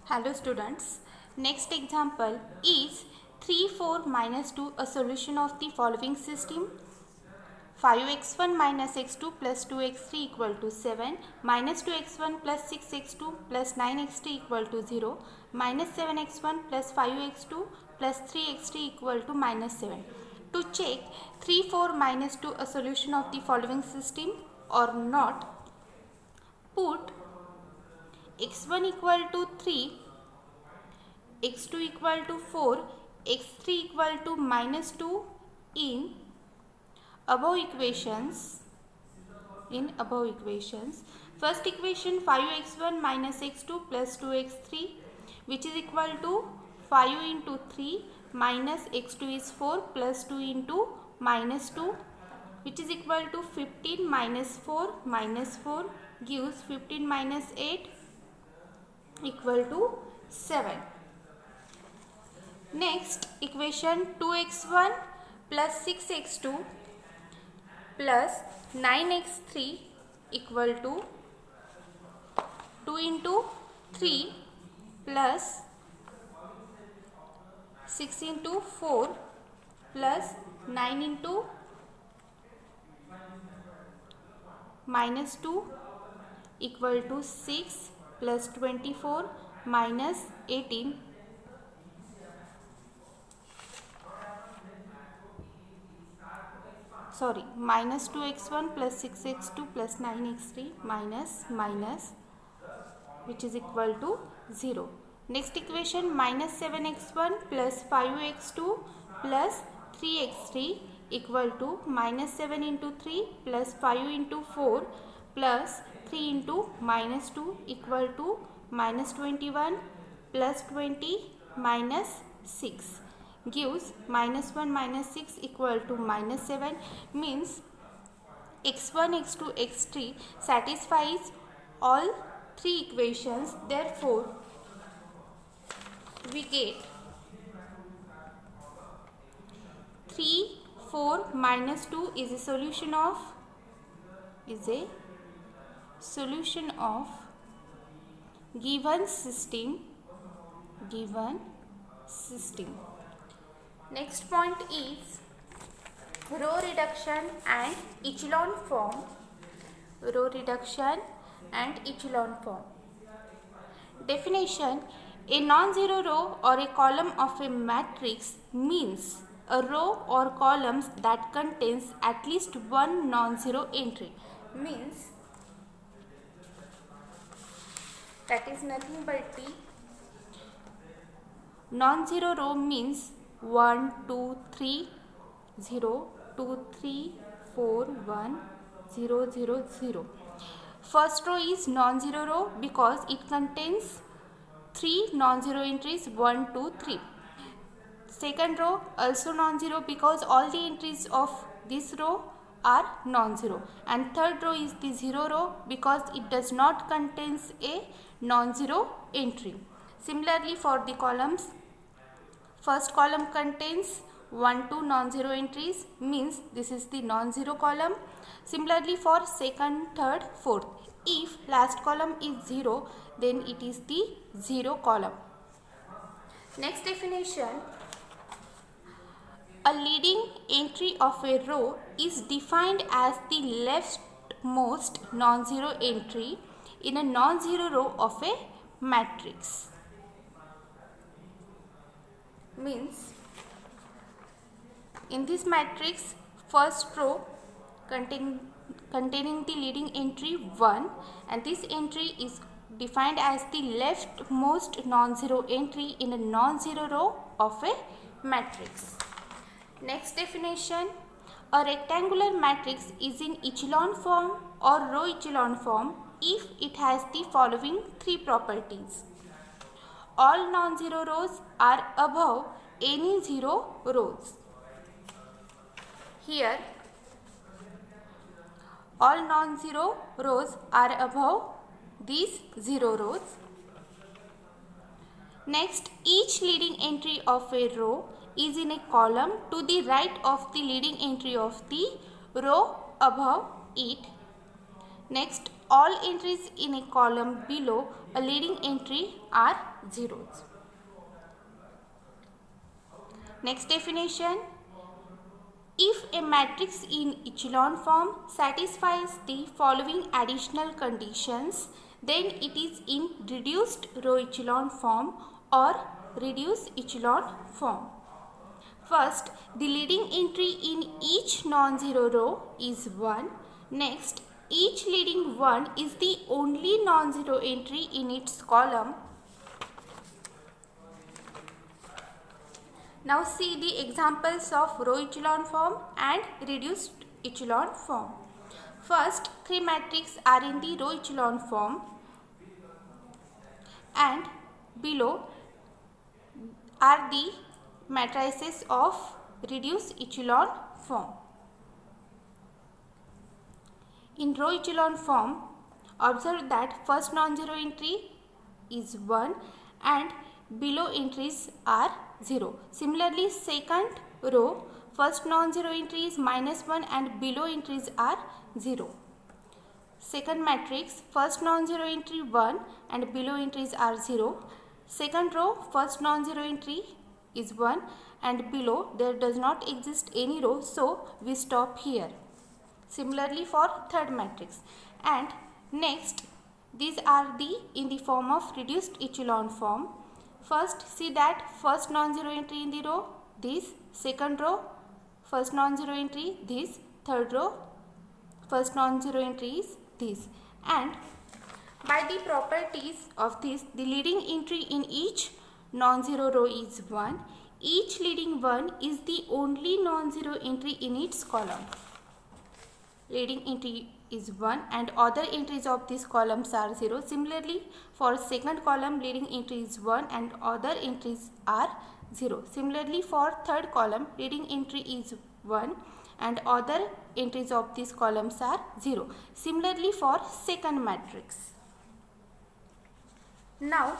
Hello students. Next example is 3, 4 minus 2 a solution of the following system. 5x1 minus x2 plus 2x3 equal to 7, minus 2x1 plus 6x2 plus 9x3 equal to 0, minus 7x1 plus 5x2 plus 3x3 equal to minus 7. To check 3, 4 minus 2 a solution of the following system or not, put x1 equal to 3, x2 equal to 4, x3 equal to minus 2 in above equations. First equation 5x1 minus x2 plus 2x3 which is equal to 5 into 3 minus x2 is 4 plus 2 into minus 2 which is equal to 15 minus 4 gives 15 minus 8 equal to 7. Next equation 2x1 plus 6x2 plus 9x3 equal to 2 into 3 plus 6 into 4 plus 9 into minus 2 equal to 6 plus 24 minus 18 minus 2x1 plus 6x2 plus 9x3 minus which is equal to 0. Next equation minus 7x1 plus 5x2 plus 3x3 equal to minus 7 into 3 plus 5 into 4 plus 3 into minus 2 equal to minus 21 plus 20 minus 6 gives minus 1 minus 6 equal to minus 7, means x1, x2, x3 satisfies all three equations. Therefore, we get 3, 4 minus 2 is a solution of given system. Next point is row reduction and echelon form. Definition: a non-zero row or a column of a matrix means a row or columns that contains at least one non-zero entry. Means that is nothing but the non-zero row means 1, 2, 3, 0, 2, 3, 4, 1, 0, 0, 0. First row is non-zero row because it contains 3 non-zero entries 1, 2, 3. Second row also non-zero because all the entries of this row are non-zero. And third row is the zero row because it does not contains a non-zero entry. Similarly for the columns, first column contains 1, 2 non-zero entries, means this is the non-zero column. Similarly for second, third, fourth, if last column is 0, then it is the zero column. Next definition: a leading entry of a row is defined as the leftmost non-zero entry in a non-zero row of a matrix. Means in this matrix, first row containing the leading entry 1, and this entry is defined as the leftmost non-zero entry in a non-zero row of a matrix. Next definition: a rectangular matrix is in echelon form or row echelon form if it has the following three properties. All non-zero rows are above any zero rows. Here, all non-zero rows are above these zero rows. Next, each leading entry of a row is in a column to the right of the leading entry of the row above it. Next, all entries in a column below a leading entry are zeros. Next definition. If a matrix in echelon form satisfies the following additional conditions, then it is in reduced row echelon form or reduced echelon form. First, the leading entry in each non-zero row is 1. Next, each leading 1 is the only non-zero entry in its column. Now see the examples of row echelon form and reduced echelon form. First, three matrices are in the row echelon form and below are the matrices of reduced echelon form. In row echelon form, observe that first non-zero entry is 1 and below entries are 0. Similarly, second row, first non-zero entry is -1 and below entries are 0. Second matrix, first non-zero entry 1 and below entries are 0. Second row, first non-zero entry is 1 and below there does not exist any row, so we stop here. Similarly for third matrix. And next, these are in the form of reduced echelon form. First, see that first non-zero entry in the row, this. Second row, first non-zero entry, this. Third row, first non-zero entry is this. And by the properties of this, the leading entry in each non-zero row is 1. Each leading 1 is the only non-zero entry in its column. Leading entry is 1 and other entries of these columns are 0. Similarly, for second column, leading entry is 1 and other entries are 0. Similarly, for third column, leading entry is 1 and other entries of these columns are 0. Similarly, for second matrix. Now,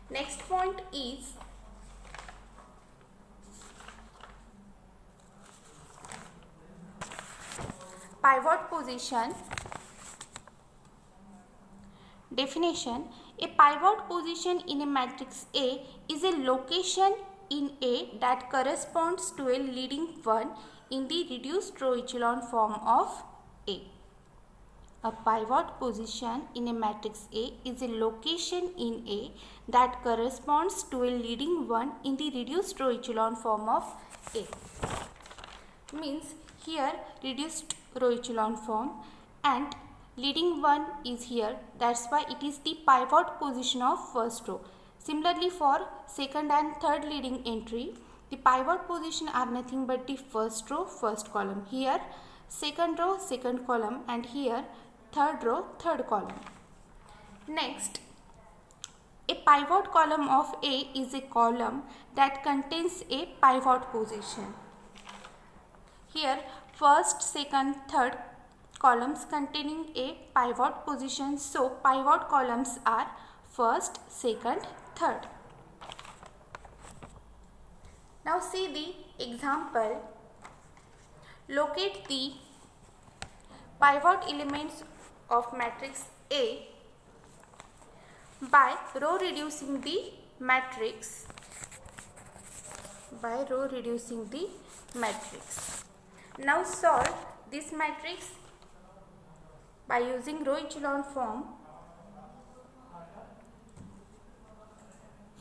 next point is pivot position. Definition. A pivot position in a matrix A is a location in A that corresponds to a leading 1 in the reduced row echelon form of A. A pivot position in a matrix A is a location in A that corresponds to a leading 1 in the reduced row echelon form of A. Means here reduced row echelon form and leading 1 is here, that's why it is the pivot position of first row. Similarly for second and third leading entry, the pivot position are nothing but the first row, first column. Here second row, second column, and here third row, third column. Next, a pivot column of A is a column that contains a pivot position. Here first, second, third columns containing a pivot position. So pivot columns are first, second, third. Now see the example. Locate the pivot elements of matrix A by row reducing the matrix. Now solve this matrix by using row echelon form.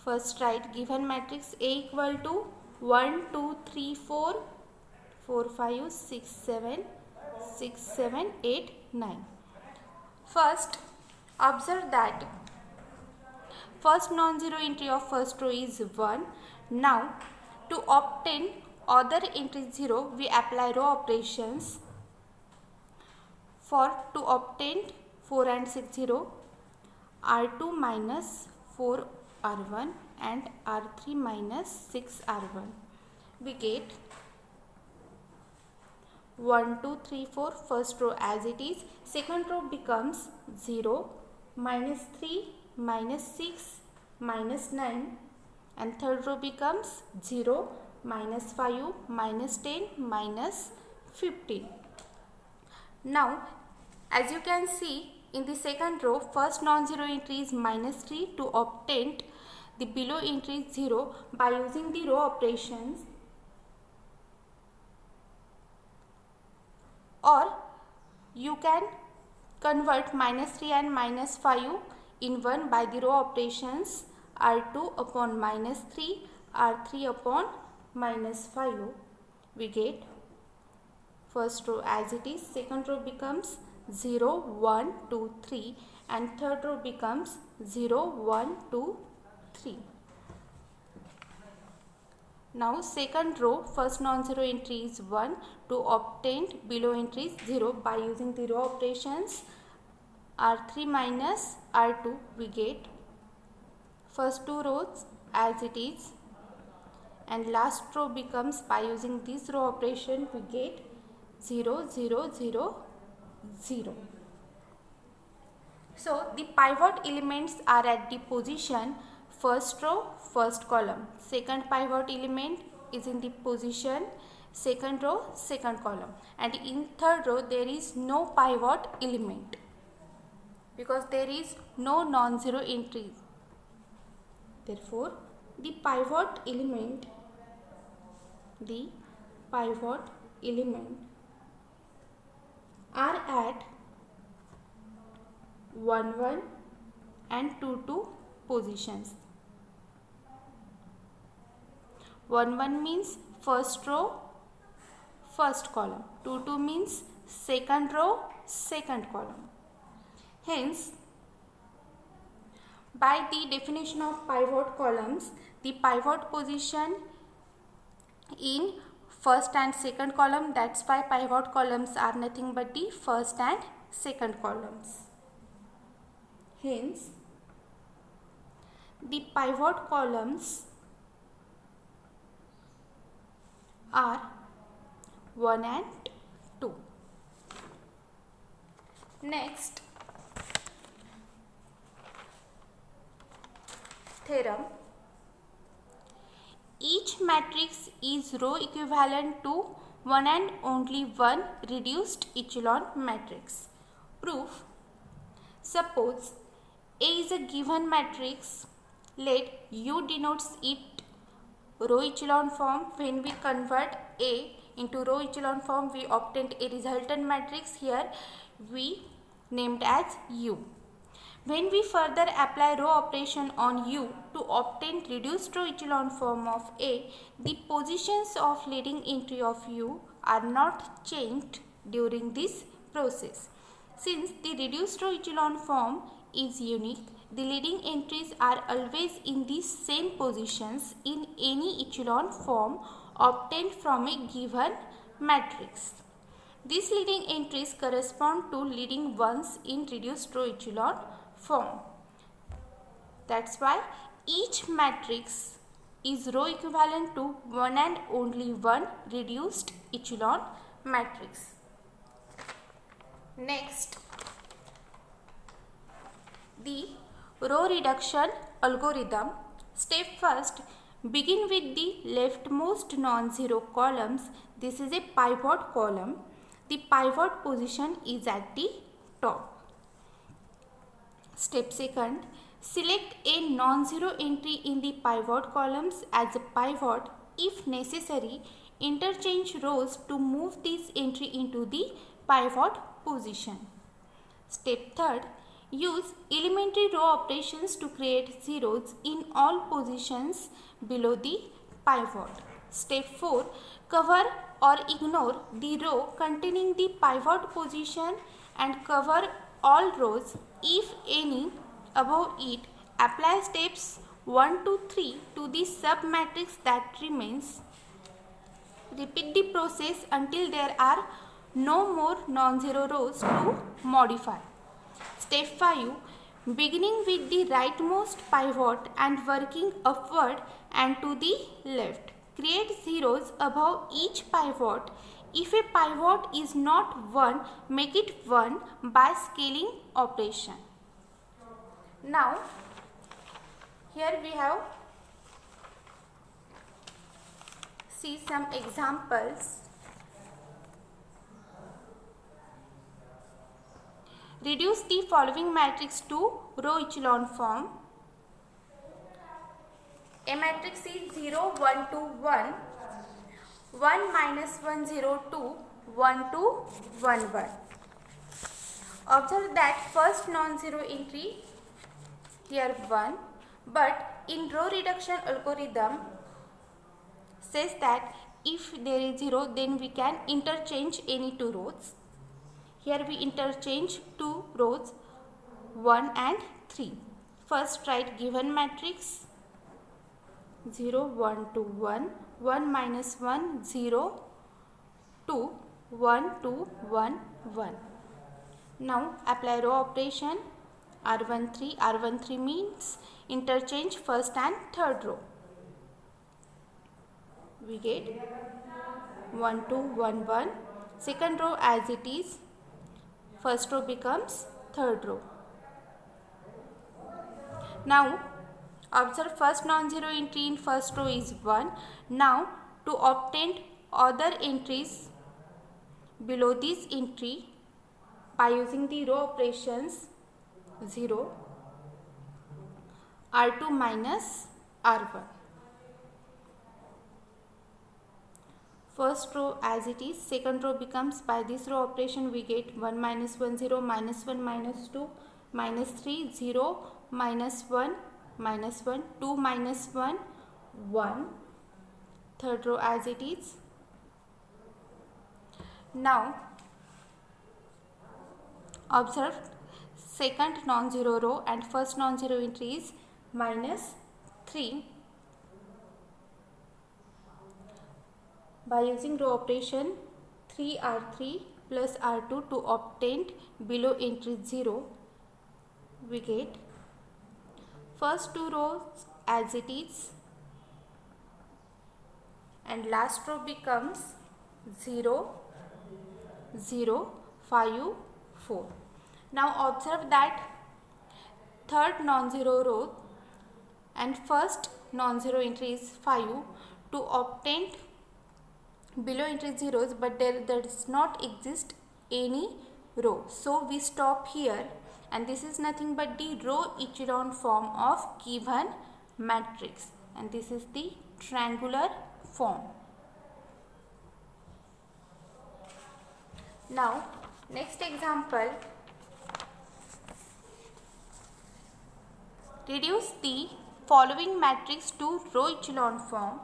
First write given matrix A equal to 1, 2, 3, 4, 4, 5, 6, 7, 6, 7, 8, 9. First, observe that first non-zero entry of first row is 1. Now, to obtain other entry 0, we apply row operations. To obtain 4 and 6, 0, R2 minus 4 R1 and R3 minus 6 R1. We get 1, 2, 3, 4, first row as it is. Second row becomes 0, minus 3, minus 6, minus 9. And third row becomes 0, minus 5, minus 10, minus 15. Now, as you can see in the second row, first non-zero entry is -3. To obtain the below entry is 0 by using the row operations, or you can convert -3 and -5 in 1 by the row operations, R2 upon -3, R3 upon -5. We get first row as it is, second row becomes 0, 1, 2, 3 and third row becomes 0, 1, 2, 3. Now second row, first non-zero entry is 1. To obtain below entry is 0 by using the row operations, R3 minus R2, we get first two rows as it is, and last row becomes, by using this row operation, we get 0, 0, 0, 0. So the pivot elements are at the position first row, first column. Second pivot element is in the position second row, second column. And in third row there is no pivot element because there is no non-zero entry. Therefore, the pivot element are at 1, 1 and 2, 2 positions. 1, 1 means first row, first column. 2, 2 means second row, second column. Hence, by the definition of pivot columns, the pivot position in first and second column, that's why pivot columns are nothing but the first and second columns. Hence, the pivot columns are 1 and 2. Next, theorem. Each matrix is row equivalent to one and only one reduced echelon matrix. Proof. Suppose A is a given matrix. Let U denotes it row echelon form. When we convert A into row echelon form, we obtained a resultant matrix. Here we named as U. When we further apply row operation on U to obtain reduced row echelon form of A, the positions of leading entry of U are not changed during this process. Since the reduced row echelon form is unique, the leading entries are always in the same positions in any echelon form obtained from a given matrix. These leading entries correspond to leading ones in reduced row echelon form. That's why each matrix is row equivalent to one and only one reduced echelon matrix. Next, the row reduction algorithm. Step first, begin with the leftmost non-zero columns. This is a pivot column. The pivot position is at the top. Step second, select a non-zero entry in the pivot columns as a pivot. If necessary, interchange rows to move this entry into the pivot position. Step third, use elementary row operations to create zeros in all positions below the pivot. Step 4, cover or ignore the row containing the pivot position and cover all rows, if any, above it. Apply steps 1 to 3 to the submatrix that remains. Repeat the process until there are no more non-zero rows to modify. Step 5, beginning with the rightmost pivot and working upward and to the left. Create zeros above each pivot. If a pivot is not 1, make it 1 by scaling operation. Now, here we have see some examples. reduce the following matrix to row echelon form. A matrix is 0, 1, 2, 1, 1 minus 1, 0, 2, 1, 2, 1, 1. Observe that first non-zero entry here 1, but in row reduction algorithm says that if there is 0, then we can interchange any two rows. Here we interchange two rows 1 and 3. First write given matrix 0, 1, 2, 1, 1 minus 1, 0, 2, 1, 2, 1, 1. Now apply row operation R13. R13 means interchange first and third row. We get 1, 2, 1, 1. Second row as it is. First row becomes third row. Now observe first non-zero entry in first row is 1. Now to obtain other entries below this entry by using the row operations 0, R2 minus R1. First row as it is, second row becomes, by this row operation we get 1 minus 1, 0, minus 1, minus 2, minus 3, 0, minus 1, minus 1, 2 minus 1, 1. Third row as it is. Now observe second non-zero row and first non-zero entry is minus 3. By using row operation 3R3 plus R2 to obtain below entry 0, we get first two rows as it is and last row becomes 0, 0, 5, 4. Now observe that third non-zero row and first non-zero entry is 5. To obtain below entry zeros, but there does not exist any row, so we stop here, and this is nothing but the row echelon form of given matrix, and this is the triangular form. Now next example, reduce the following matrix to row echelon form.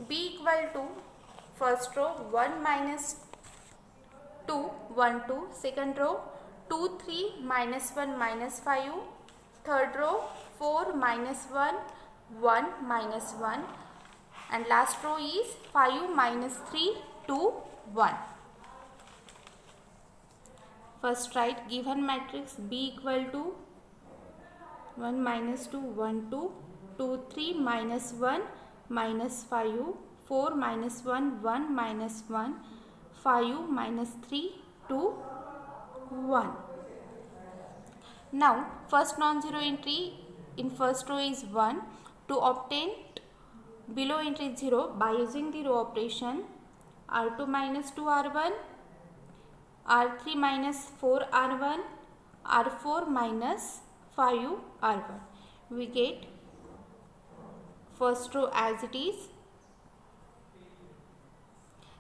B equal to first row 1 minus 2, 1, 2, second row 2, 3, minus 1, minus 5, third row 4, minus 1, 1, minus 1, and last row is 5, minus 3, 2, 1. First write given matrix B equal to 1 minus 2, 1, 2, 2, 3, minus 1, minus 5, 4 minus 1, 1 minus 1, 5 minus 3, 2, 1. Now first non-zero entry in first row is 1. To obtain below entry 0 by using the row operation R2 minus 2 R1, R3 minus 4 R1, R4 minus 5 R1. We get first row as it is,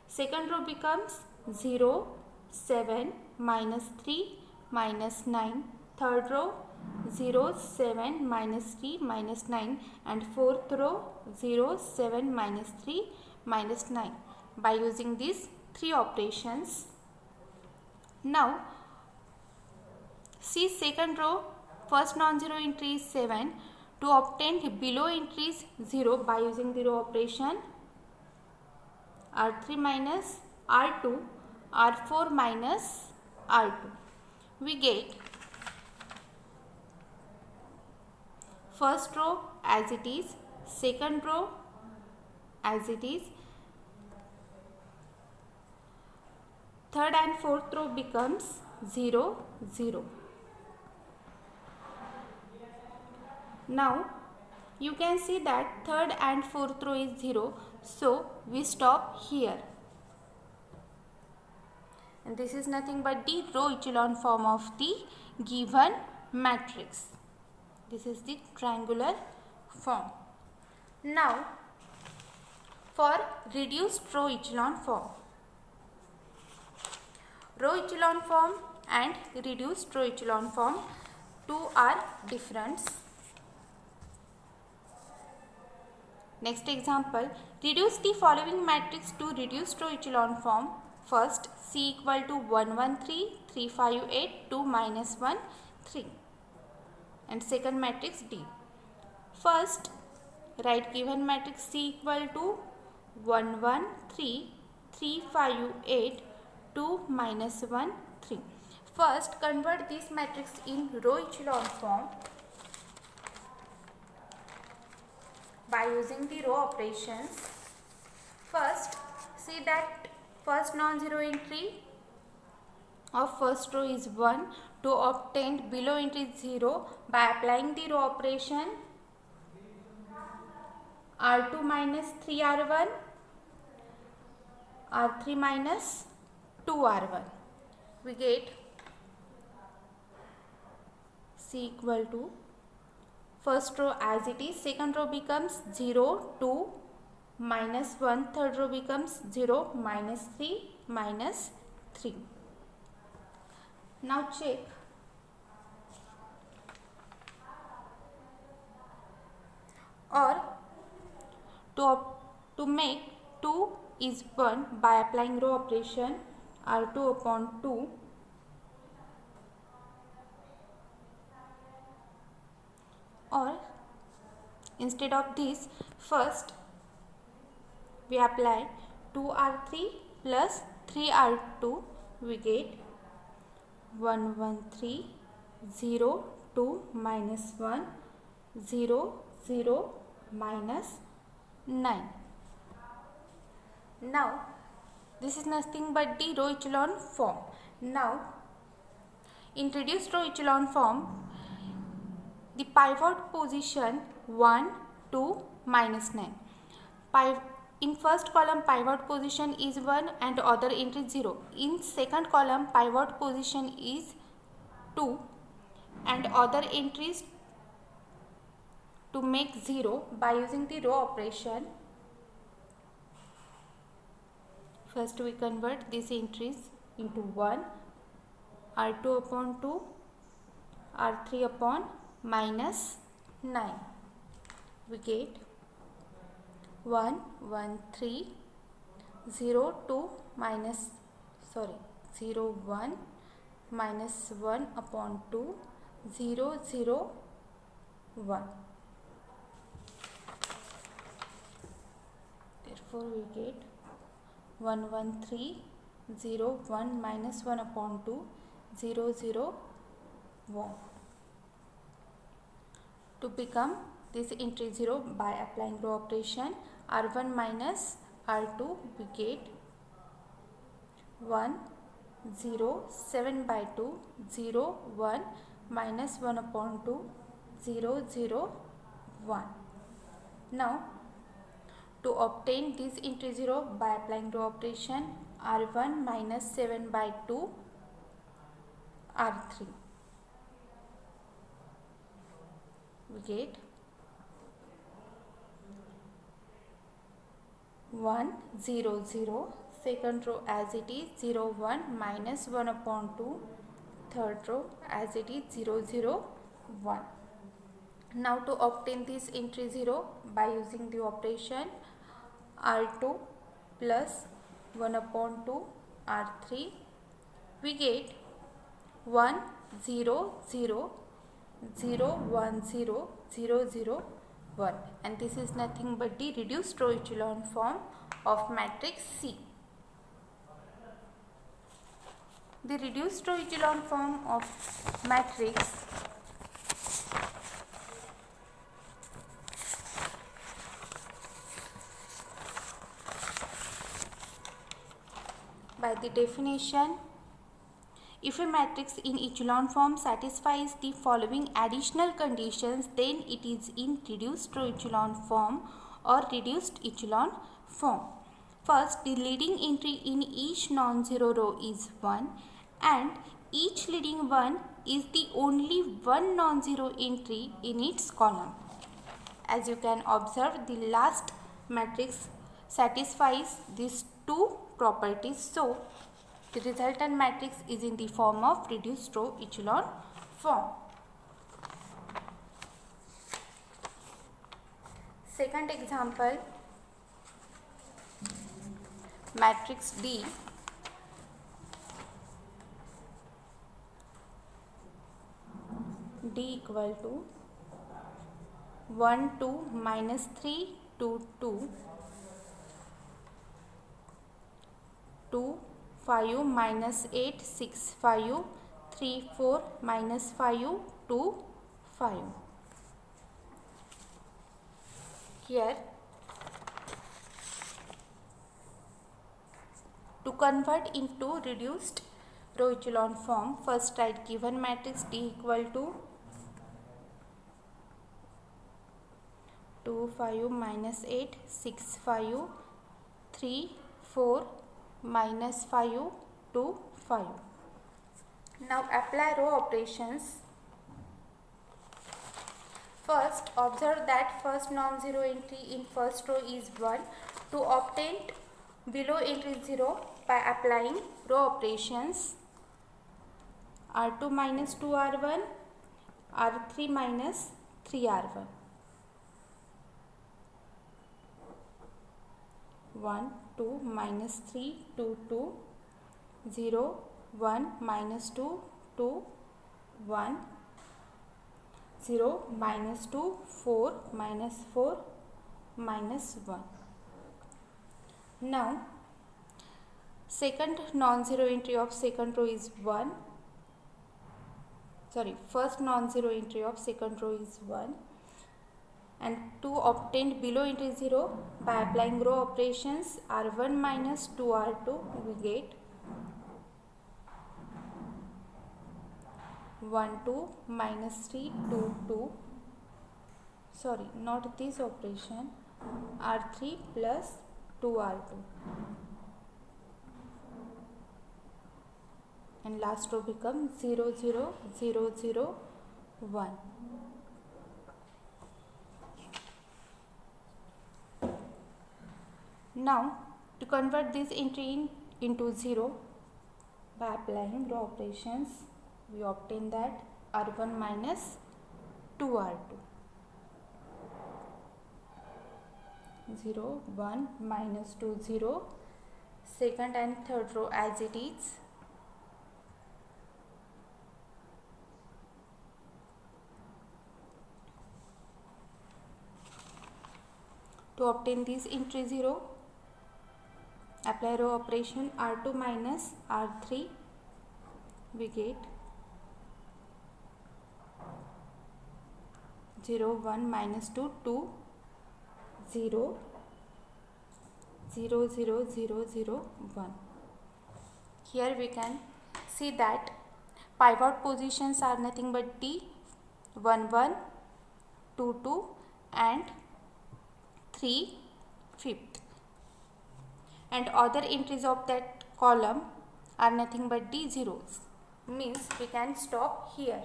second row becomes 0, 7, minus 3, minus 9, third row 0, 7, minus 3, minus 9, and fourth row 0, 7, minus 3, minus 9 by using these three operations. Now see second row, first non-zero entry is 7. To obtain below entries 0 by using the row operation R3 minus R2, R4 minus R2, we get first row as it is, second row as it is, third and fourth row becomes 0, 0. Now you can see that third and fourth row is 0, so we stop here. and this is nothing but the row echelon form of the given matrix. This is the triangular form. Now for reduced row echelon form. Row echelon form and reduced row echelon form, two are different. Next example, reduce the following matrix to reduced row echelon form. First, C equal to 1, 1, 3, 3, 5, 8, 2, minus 1, 3. And second matrix D. First, write given matrix C equal to 1, 1, 3, 3, 5, 8, 2, minus 1, 3. First, convert this matrix in row echelon form by using the row operations. First, see that first non-zero entry of first row is 1. To obtain below entry 0, by applying the row operation R2 minus 3R1, R3 minus 2R1, we get C equal to first row as it is, second row becomes 0, 2, minus 1, third row becomes 0, minus 3, minus 3. Now check. Or to make 2 is 1 by applying row operation R2 upon 2, or instead of this, first we apply 2R3 plus 3R2, we get 1, 1, 3, 0, 2, minus 1, 0, 0, minus 9. Now this is nothing but the row echelon form. Now in reduced row echelon form, the pivot position 1, 2, minus 9. In first column pivot position is 1 and other entry 0. In second column pivot position is 2 and other entries to make 0 by using the row operation. First we convert these entries into 1, R2 upon 2, R3 upon minus 9. We get 1, 1, 3, 0, 2, minus, 0, 1, minus 1 upon 2, 0, 0, 1. Therefore, we get 1, 1, 3, 0, 1, minus 1 upon 2, 0, 0, 1. To become this entry 0 by applying row operation R1 minus R2, we get 1, 0, 7 by 2, 0, 1, minus 1 upon 2, 0, 0, 1. Now to obtain this entry 0 by applying row operation R1 minus 7 by 2, R3, we get 1, 0, 0, second row as it is 0, 1, minus 1 upon 2, third row as it is 0, 0, 1. Now to obtain this entry 0 by using the operation R2 plus 1 upon 2, R3, we get 1, 0, 0, 0, 1, 0, 0, 0, 1, and this is nothing but the reduced row echelon form of matrix C. The reduced row echelon form of matrix by the definition, if a matrix in echelon form satisfies the following additional conditions, then it is in reduced row echelon form or reduced echelon form. First, the leading entry in each non-zero row is 1 and each leading one is the only one non-zero entry in its column. As you can observe, the last matrix satisfies these two properties. So, the resultant matrix is in the form of reduced row echelon form. Second example, matrix D equal to 1 2 minus 3 2 2 2 5 minus 8 6 5 3 4 minus 5 2 5. Here, to convert into reduced row echelon form, first write given matrix D equal to 2 5 minus 8 6 5 3 4 minus 5 2 5. Now apply row operations. First, observe that first non-zero entry in first row is 1. To obtain below entry 0 by applying row operations, R2 minus 2R1, R3 minus 3R1. 1 2 minus 3 2 2 0 1 minus 2 2 1 0 minus 2 4 minus 4 minus 1. Now second non-zero entry of second row is 1. First non-zero entry of second row is 1. And to obtain below entry 0 by applying row operations, R1 minus 2R2 we get 1 2 minus 3 2 2, not this operation, R3 plus 2R2, and last row becomes 0 0 0 0 1. Now, to convert this entry into 0 by applying row operations, we obtain that R1 minus 2R2. 0 1 minus 2 0. Second and third row as it is. To obtain this entry 0, apply row operation R2 minus R3, we get 0 1 minus 2 2 0 0 0 0 0 1. Here we can see that pivot positions are nothing but D 1 1 2 2 and 3 fifth, and other entries of that column are nothing but D zeros, means we can stop here,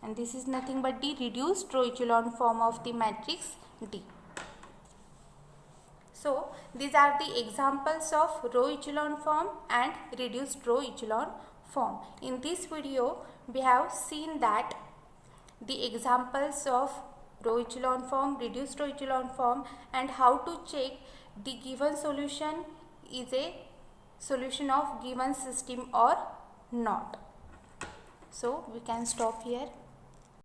and this is nothing but the reduced row echelon form of the matrix D. So these are the examples of row echelon form and reduced row echelon form. In this video we have seen that the examples of row echelon form, reduced row echelon form, and how to check the given solution is a solution of given system or not. So we can stop here.